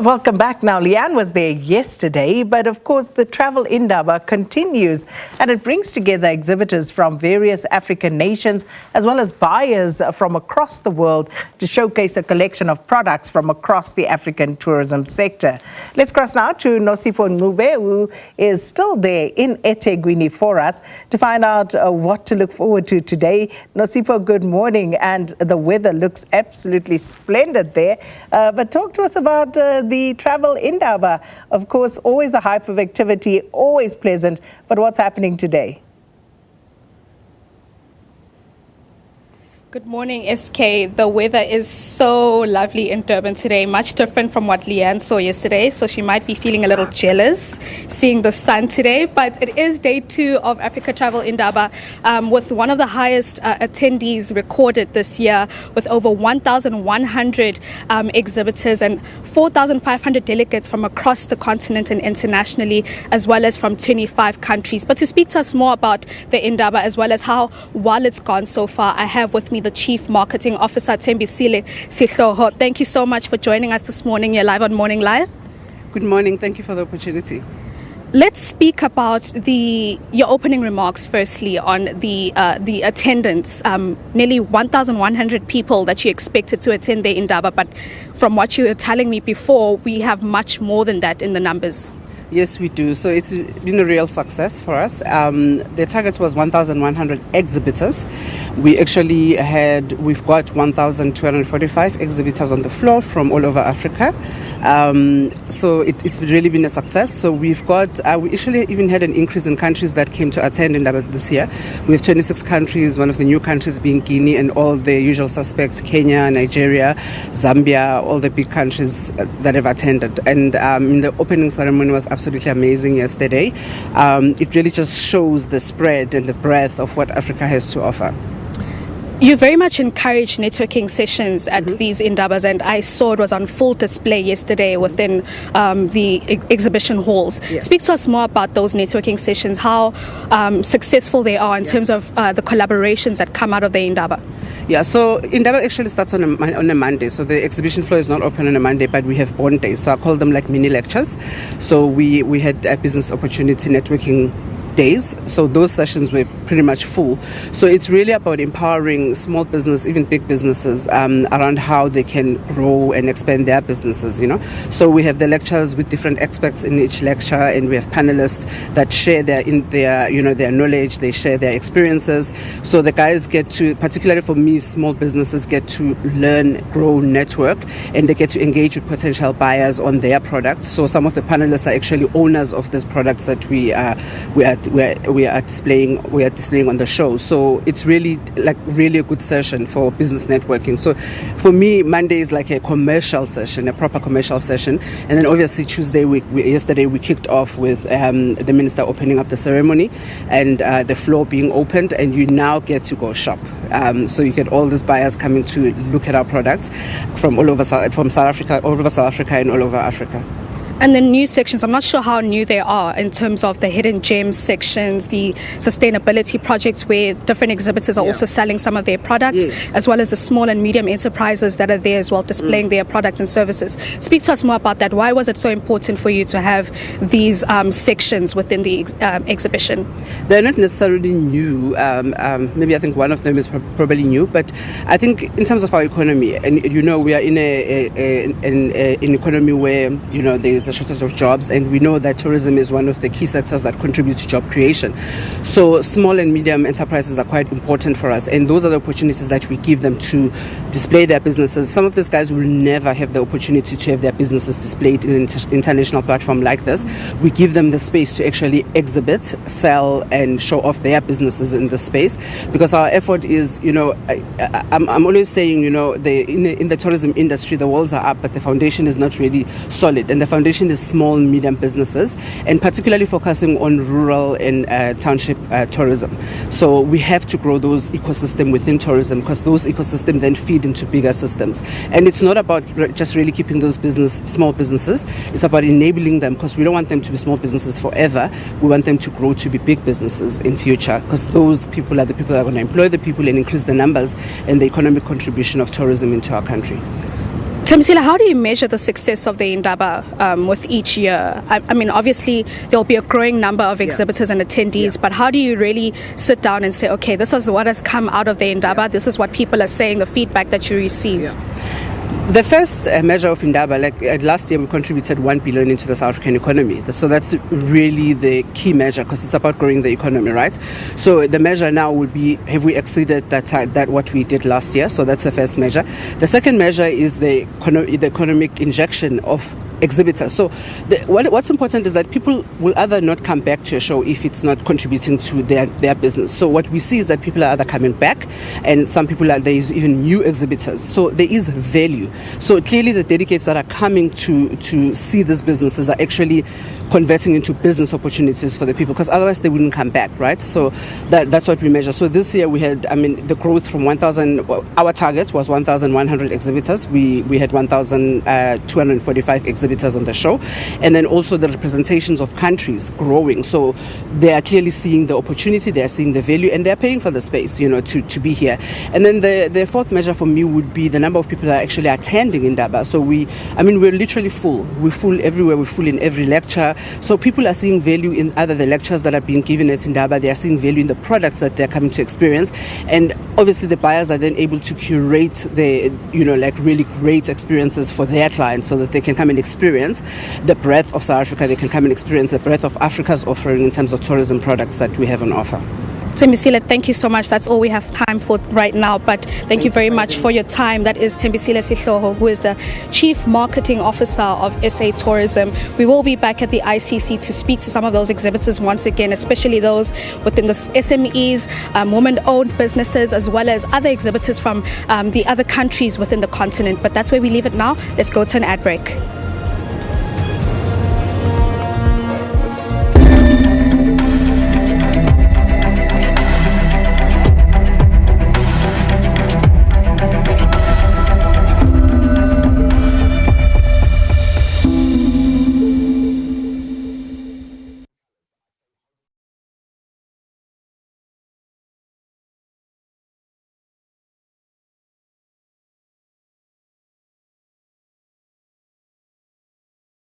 Welcome back. Now, Leanne was there yesterday, but of course the Travel Indaba continues, and it brings together exhibitors from various African nations as well as buyers from across the world to showcase a collection of products from across the African tourism sector. Let's cross now to Nosipho, who is still there in eThekwini for us to find out what to look forward to today. Nosipho, good morning, and the weather looks absolutely splendid there. But talk to us about the Travel Indaba. Of course, always a hype of activity, always pleasant. But what's happening today? Good morning, SK. The weather is so lovely in Durban today, much different from what Leanne saw yesterday, so she might be feeling a little jealous seeing the sun today. But it is day 2 of Africa Travel Indaba, with one of the highest attendees recorded this year, with over 1,100 exhibitors and 4,500 delegates from across the continent and internationally, as well as from 25 countries. But to speak to us more about the Indaba, as well as how well it's gone so far, I have with me the Chief Marketing Officer, Thembisile Sehloho. Thank you so much for joining us this morning. You're live on Morning Live. Good morning. Thank you for the opportunity. Let's speak about your opening remarks firstly on the attendance. Nearly 1,100 people that you expected to attend the Indaba, but from what you were telling me before, we have much more than that in the numbers. Yes, we do. So it's been a real success for us. The target was 1,100 exhibitors. We've got 1,245 exhibitors on the floor from all over Africa. So it's really been a success. So we actually even had an increase in countries that came to attend Indaba this year. We have 26 countries, one of the new countries being Guinea, and all the usual suspects, Kenya, Nigeria, Zambia, all the big countries that have attended. And the opening ceremony was absolutely amazing yesterday. It really just shows the spread and the breadth of what Africa has to offer. You very much encourage networking sessions at these Indabas, and I saw it was on full display yesterday within the exhibition halls. Yeah. Speak to us more about those networking sessions, how successful they are in terms of the collaborations that come out of the Indaba. Yeah, so Indaba actually starts on a Monday. So the exhibition floor is not open on a Monday, but we have bond days. So I call them like mini lectures. So we had a business opportunity networking days, so those sessions were pretty much full. So it's really about empowering small business, even big businesses, around how they can grow and expand their businesses, So we have the lectures with different experts in each lecture, and we have panelists that share their knowledge, they share their experiences. So the guys get to, particularly for me, small businesses get to learn, grow, network, and they get to engage with potential buyers on their products. So some of the panelists are actually owners of these products that we are displaying on the show. So it's really a good session for business networking. So for me, Monday is like a commercial session, a proper commercial session, and then obviously yesterday we kicked off with the minister opening up the ceremony and the floor being opened, and you now get to go shop. So you get all these buyers coming to look at our products from all over South Africa and all over Africa. And the new sections, I'm not sure how new they are in terms of the hidden gems sections, the sustainability projects where different exhibitors are also selling some of their products, as well as the small and medium enterprises that are there as well, displaying their products and services. Speak to us more about that. Why was it so important for you to have these sections within the exhibition? They're not necessarily new. Maybe I think one of them is probably new, but I think in terms of our economy, and we are in an economy where there's a shortage of jobs, and we know that tourism is one of the key sectors that contribute to job creation. So small and medium enterprises are quite important for us, and those are the opportunities that we give them to display their businesses. Some of these guys will never have the opportunity to have their businesses displayed in an international platform like this. We give them the space to actually exhibit, sell, and show off their businesses in the space, because our effort is, I'm always saying, in the tourism industry, the walls are up, but the foundation is not really solid, and the foundation is small and medium businesses, and particularly focusing on rural and township tourism. So we have to grow those ecosystems within tourism, because those ecosystems then feed into bigger systems. And it's not about just really keeping those small businesses. It's about enabling them, because we don't want them to be small businesses forever. We want them to grow to be big businesses in future, because those people are the people that are going to employ the people and increase the numbers and the economic contribution of tourism into our country. Thembisile, how do you measure the success of the Indaba with each year? I mean, obviously, there'll be a growing number of exhibitors and attendees, but how do you really sit down and say, okay, this is what has come out of the Indaba, this is what people are saying, the feedback that you receive? The first measure of Indaba, last year we contributed 1 billion into the South African economy. So that's really the key measure because it's about growing the economy, right? So the measure now would be, have we exceeded that what we did last year? So that's the first measure. The second measure is the economic injection of exhibitors. So what's important is that people will either not come back to a show if it's not contributing to their business. So what we see is that people are either coming back, and some people there is even new exhibitors. So there is value. So clearly the dedicates that are coming to see these businesses are actually converting into business opportunities for the people, because otherwise they wouldn't come back, right? So that's what we measure. So this year we had, the growth from 1,000, our target was 1,100 exhibitors. We had 1,245 exhibitors on the show, and then also the representations of countries growing. So they are clearly seeing the opportunity, they are seeing the value, and they're paying for the space, to be here. And then the fourth measure for me would be the number of people that are actually attending Indaba. So we're literally full. We're full everywhere. We're full in every lecture. So people are seeing value in either the lectures that are being given at Indaba, they are seeing value in the products that they're coming to experience, and obviously the buyers are then able to curate the really great experiences for their clients, so that they can come and experience the breadth of South Africa. They can come and experience the breadth of Africa's offering in terms of tourism products that we have on offer. Thembisile, thank you so much. That's all we have time for right now, but thank you very much for your time. That is Thembisile Sehloho, who is the Chief Marketing Officer of SA Tourism. We will be back at the ICC to speak to some of those exhibitors once again, especially those within the SMEs, women-owned businesses, as well as other exhibitors from the other countries within the continent. But that's where we leave it now. Let's go to an ad break.